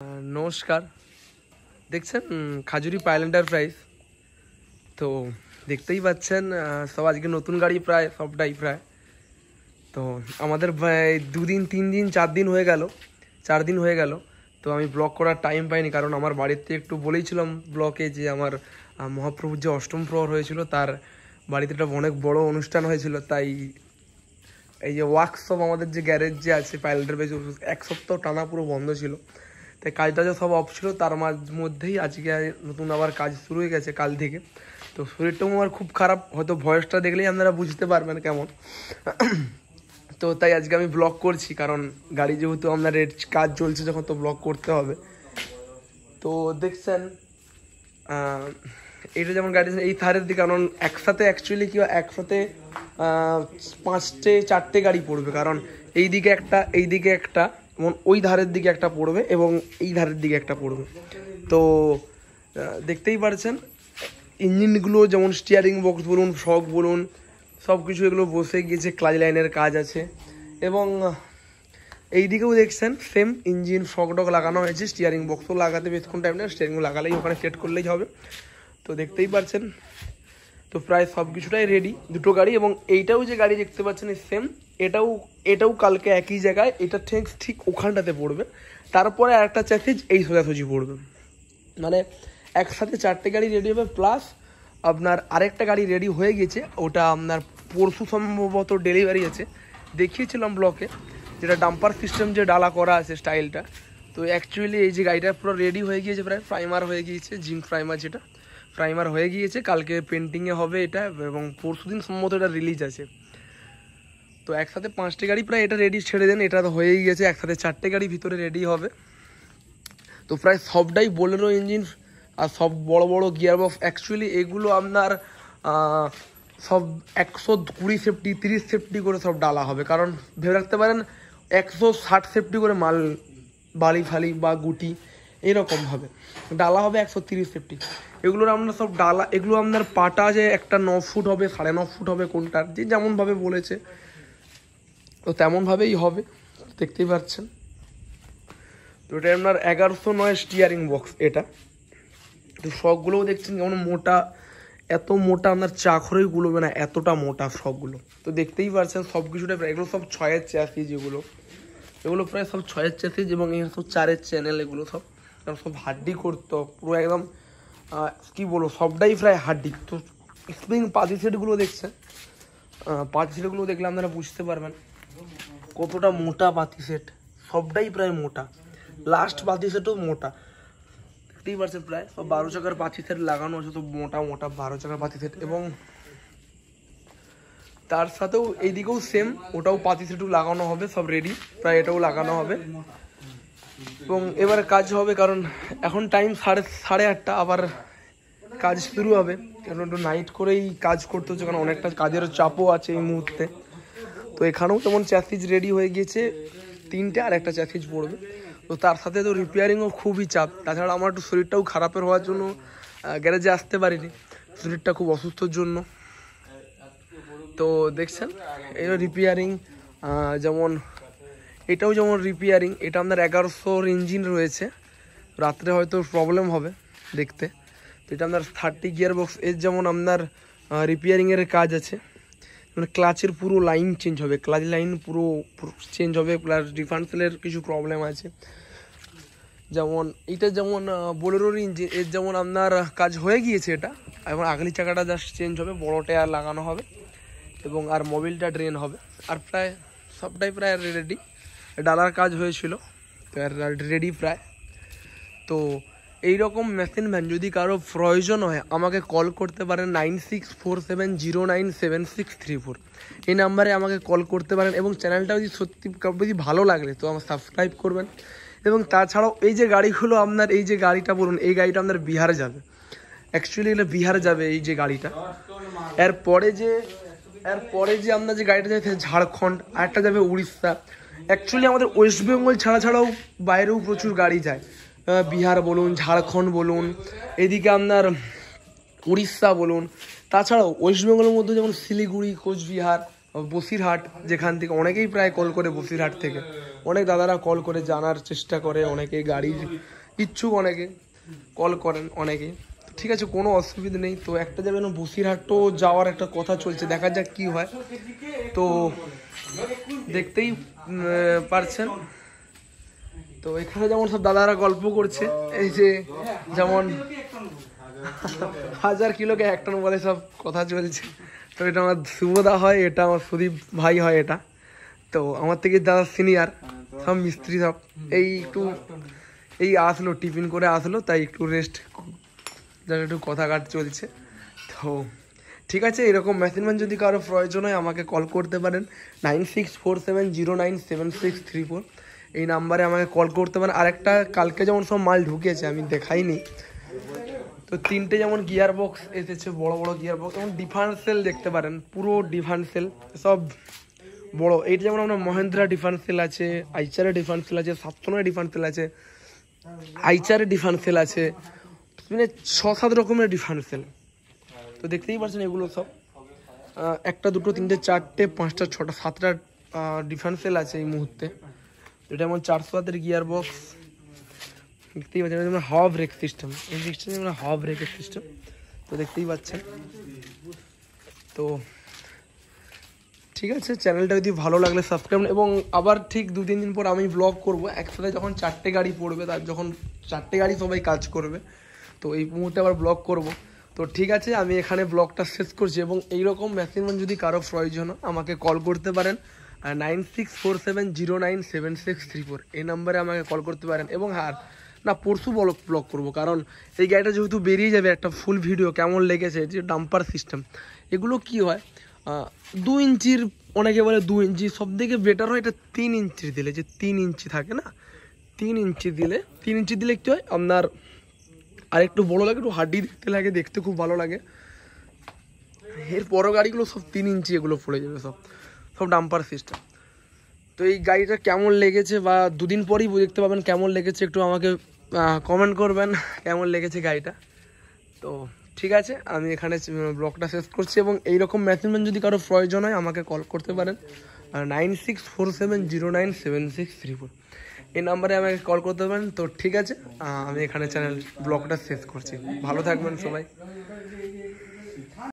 নমস্কার, দেখছেন Khajuri pile enterprise. তো দেখতেই পাচ্ছেন সব আজকে নতুন গাড়ি প্রায় সবটাই প্রায়। তো আমাদের 2 দিন 3 দিন 4 দিন হয়ে গেল, 4 দিন হয়ে গেল। তো আমি ব্লগ করার টাইম পাইনি, কারণ আমার বাড়িতে একটু বলেইছিলাম ব্লগে যে আমার মহাপ্রভুর যে অষ্টম প্রহর হয়েছিল তার বাড়িতে একটা অনেক বড় অনুষ্ঠান হয়েছিল। তাই এই যে ওয়ার্কশপ আমাদের যে গ্যারেজ যে আছে পাইল এন্টারপ্রাইজ, 1 সপ্তাহ টানা পুরো বন্ধ ছিল। তাই কাজটা সব অফ ছিল, তার মধ্যেই আজকে নতুন আবার কাজ শুরু হয়ে গেছে কাল থেকে। তো শরীরটাও আমার খুব খারাপ, হয়তো ভয়েসটা দেখলেই আপনারা বুঝতে পারবেন কেমন। তো তাই আজকে আমি ব্লগ করছি, কারণ গাড়ি যেহেতু আপনার কাজ চলছে যখন, তো ব্লগ করতে হবে। তো দেখছেন এইটা যেমন গাড়ি এই ধারের দিকে, কারণ একসাথে অ্যাকচুয়ালি কি একসাথে 5-4টে গাড়ি পড়বে, কারণ এই দিকে একটা, এই দিকে একটা, এবং ওই ধারের দিকে একটা পড়বে এবং এই ধারের দিকে একটা পড়বে। তো দেখতেই পারছেন ইঞ্জিনগুলো, যেমন স্টিয়ারিং বক্স বলুন, শক বলুন, সব কিছু এগুলো বসে গিয়েছে, ক্লাচ লাইনের কাজ আছে। এবং এই দিকেও দেখছেন সেম ইঞ্জিন শক ডক লাগানো হয়েছে, স্টিয়ারিং বক্সও লাগাতে বেশক্ষণ টাইম নেই, স্টিয়ারিং লাগালেই ওখানে সেট করলেই হবে। তো দেখতেই পাচ্ছেন তো প্রায় সব কিছুটাই রেডি, দুটো গাড়ি। এবং এইটাও যে গাড়ি দেখতে পাচ্ছেন সেম, এটাও কালকে একই জায়গায়, এটা ঠিক ওখানটাতে পড়বে। তারপরে আরেকটা চ্যাসিজ এই সোজাসুজি পড়বে, মানে একসাথে 4টে গাড়ি রেডি হবে। প্লাস আপনার আরেকটা গাড়ি রেডি হয়ে গেছে, ওটা আপনার পরশু সম্ভবত ডেলিভারি আছে, দেখিয়েছিলাম ব্লকে, যেটা ডাম্পার সিস্টেম যে ডালা করা আছে স্টাইলটা। তো অ্যাকচুয়ালি এই যে গাড়িটা পুরো রেডি হয়ে গিয়েছে, প্রায় প্রাইমার হয়ে গিয়েছে, জিঙ্ক প্রাইমার, যেটা প্রাইমার হয়ে গিয়েছে, কালকে পেন্টিংয়ে হবে এটা, এবং পরশু দিন সম্ভবত এটা রিলিজ আছে। তো একসাথে 5টে গাড়ি প্রায় এটা রেডি ছেড়ে দেন, এটা তো হয়েই গেছে, একসাথে 4টে গাড়ি ভিতরে রেডি হবে। তো প্রায় সবটাই বোলেরো ইঞ্জিন, আর সব বড় বড় গিয়ার বক্স। অ্যাকচুয়ালি এগুলো আপনার সব 120 সেফটি 30 সেফটি করে সব ডালা হবে, কারণ ভেবে রাখতে পারেন 160 সেফটি করে মাল বালি ফালি বা গুটি এইরকমভাবে ডালা হবে, 130 সেফটি। এগুলোর আপনার সব ডালা, এগুলো আপনার পাটা যে একটা 9 ফুট হবে, 9.5 ফুট হবে, কোনটার যে যেমনভাবে বলেছে তো তেমনভাবেই হবে, দেখতেই পাচ্ছেন। তো এটা আপনার 1109 স্টিয়ারিং বক্স এটা। তো শকগুলোও দেখছেন কেমন মোটা, এত মোটা আপনার চাখরেই গুলোবে না, এতটা মোটা শকগুলো। তো দেখতেই পাচ্ছেন সব কিছুটা প্রায়, এগুলো সব 6-এর চ্যাসিজ, এগুলো প্রায় সব 6-এর চ্যাসিজ, এবং এই সব 4-এর চ্যানেল, এগুলো সব সব হাড্ডি করতো পুরো একদম, কি বলবো, সবটাই প্রায় হাড্ডি। তো স্প্রিং পাতি সেটগুলো দেখছেন, পাতি সেটগুলো দেখলে আপনারা বুঝতে পারবেন কতটা মোটা পাতি সেট, সবটাই প্রায় মোটা, লাস্ট পাতি সেটও মোটা। দেখতেই পারছেন প্রায় সব 12 চাকার পাতি সেট লাগানো আছে, তো মোটা মোটা 12 চাকার পাতি সেট। এবং তার সাথেও এইদিকেও সেম, ওটাও পাতি সেটও লাগানো হবে, সব রেডি প্রায়, এটাও লাগানো হবে। এবং এবার কাজ হবে, কারণ এখন টাইম 8:30, আবার কাজ শুরু হবে, কারণ একটু নাইট করেই কাজ করতে হচ্ছে, কারণ অনেকটা কাজের চাপও আছে এই মুহূর্তে। তো এখানেও তেমন চ্যাসিজ রেডি হয়ে গিয়েছে 3টে, আর একটা চ্যাসিজ পড়বে। তো তার সাথে তো রিপেয়ারিংও খুবই চাপ, তাছাড়া আমার একটু শরীরটাও খারাপের হওয়ার জন্য গ্যারেজে আসতে পারিনি, শরীরটা খুব অসুস্থর জন্য। তো দেখছেন এই রিপেয়ারিং, যেমন এটাও যেমন রিপেয়ারিং, এটা আপনার 1100 ইঞ্জিন রয়েছে, রাত্রে হয়তো প্রবলেম হবে দেখতে। তো এটা আপনার 30 গিয়ার বক্স, এর যেমন আপনার রিপেয়ারিংয়ের কাজ আছে, মানে ক্লাচের পুরো লাইন চেঞ্জ হবে, ক্লাচ লাইন পুরো চেঞ্জ হবে, প্লাস ডিফারেন্সিয়ালের কিছু প্রবলেম আছে। যেমন এটা যেমন বোলেরোর ইঞ্জিন, এর যেমন আপনার কাজ হয়ে গিয়েছে এটা, এবং আগলি চাকাটা জাস্ট চেঞ্জ হবে, বড় টায়ার লাগানো হবে, এবং আর মোবিলটা ড্রেন হবে। আর প্রায় সবটাই প্রায় রেডি, ডালার কাজ হয়েছিল তো রেডি প্রায়। তো এইরকম মেশিন ভ্যান যদি কারো প্রয়োজন হয় আমাকে কল করতে পারেন 9647097634, এই নাম্বারে আমাকে কল করতে পারেন। এবং চ্যানেলটা যদি সত্যি যদি ভালো লাগলে তো আমার সাবস্ক্রাইব করবেন। এবং তাছাড়াও এই যে গাড়িগুলো আপনার, এই যে গাড়িটা বলুন, এই গাড়িটা আপনার বিহারে যাবে, অ্যাকচুয়ালি এটা বিহারে যাবে এই যে গাড়িটা। এরপরে যে আপনার যে গাড়িটা যাবে ঝাড়খণ্ড, আরেকটা যাবে উড়িষ্যা। অ্যাকচুয়ালি আমাদের ওয়েস্ট বেঙ্গল ছাড়াও বাইরেও প্রচুর গাড়ি যায়, বিহার বলুন, ঝাড়খণ্ড বলুন, এদিকে আপনার উড়িষ্যা বলুন। তাছাড়াও ওয়েস্ট বেঙ্গলের মধ্যে যেমন শিলিগুড়ি, কোচবিহার, বসিরহাট, যেখান থেকে অনেকেই প্রায় কল করে, বসিরহাট থেকে অনেক দাদারা কল করে জানার চেষ্টা করে, অনেকে গাড়ির ইচ্ছুক, অনেকে কল করেন অনেকে। ঠিক আছে, কোনো অসুবিধা নেই। তো একটা যাবেন বসিরহাটও যাওয়ার একটা কথা চলছে, দেখা যাক কি হয়। তো দেখতেই পারছেন। তো এখানে যেমন সব দাদারা গল্প করছে, এই যে যেমন 1000 কিলোকে 1 টন বলে সব কথা চলছে। তো এটা আমার শুভদা হয়, এটা আমার সুদীপ ভাই হয় এটা। তো আমার থেকে দাদা সিনিয়র, সব মিস্ত্রি সব। এই আসলো, টিফিন করে আসলো, তাই একটু রেস্ট, যার একটু কথা কাট চলছে। তো ঠিক আছে, এরকম মেশিনম্যান যদি কারো প্রয়োজন হয় আমাকে কল করতে পারেন 9647097634, এই নাম্বারে আমাকে কল করতে পারেন। আরেকটা, কালকে যেমন সব মাল ঢুকেছে আমি দেখাইনি, তো 3টে যেমন গিয়ার বক্স এসেছে, বড় বড় গিয়ার বক্স, যেমন ডিফারেন্সিয়াল দেখতে পারেন, পুরো ডিফারেন্সিয়াল সব বড়। এইটা যেমন আপনার মহেন্দ্রা ডিফারেন্সিয়াল আছে, আইচারের ডিফারেন্সিয়াল আছে, সাতসনের ডিফারেন্সিয়াল আছে, আইচারের ডিফারেন্সিয়াল আছে, মানে 6-7 রকমের ডিফারেন্সিয়াল। তো দেখতেই পাচ্ছেন এগুলো সব 1টা 2টো 3টে 4টে 5টা 6টা 7টা ডিফারেন্সিয়াল আছে এই মুহূর্তে। এটা যেমন 400 হাতের গিয়ার বক্স দেখতেই পাচ্ছেন, যেমন হাওয়া ব্রেক সিস্টেম, এই সিস্টেম যেমন হাওয়া ব্রেকের সিস্টেম। তো দেখতেই পাচ্ছেন। তো ঠিক আছে, চ্যানেলটা যদি ভালো লাগলে সাবস্ক্রাইব, এবং আবার ঠিক 2-3 দিন পর আমি ব্লগ করব একসাথে, যখন 4টে গাড়ি পড়বে, তার যখন 4টে গাড়ি সবাই কাজ করবে, তো এই মুহূর্তে আবার ব্লগ করব। তো ঠিক আছে, আমি এখানে ব্লগটা শেষ করছি। এবং এইরকম মেশিনম্যান যদি কারো প্রয়োজন হয় আমাকে কল করতে পারেন 9647097634, এই নাম্বারে আমাকে কল করতে পারেন। এবং হ্যাঁ না, পরশু ব্লগ করবো, কারণ এই গাড়িটা যেহেতু বেরিয়ে যাবে, একটা ফুল ভিডিও কেমন লেগেছে, যে ডাম্পার সিস্টেম, এগুলো কি হয় 2 ইঞ্চির, অনেকে বলে 2 ইঞ্চি, সব থেকে বেটার হয় এটা 3 ইঞ্চির দিলে, যে 3 ইঞ্চি থাকে না, 3 ইঞ্চি দিলে কী হয় আপনার আর একটু বড়ো লাগে, একটু হাড্ডি দেখতে লাগে, দেখতে খুব ভালো লাগে। এর বড়ো গাড়িগুলো সব 3 ইঞ্চি এগুলো পড়ে যাবে, সব ডাম্পার সিস্টেম। তো এই গাড়িটা কেমন লেগেছে, বা 2 দিন পরই দেখতে পাবেন কেমন লেগেছে, একটু আমাকে কমেন্ট করবেন কেমন লেগেছে গাড়িটা। তো ঠিক আছে, আমি এখানে ব্লগটা শেষ করছি। এবং এইরকম মেশিনম্যান যদি কারো প্রয়োজন হয় আমাকে কল করতে পারেন 9647097634, এই নাম্বারে আমাকে কল করতে পারেন। তো ঠিক আছে, আমি এখানে ব্লগটা শেষ করছি। ভালো থাকবেন সবাই।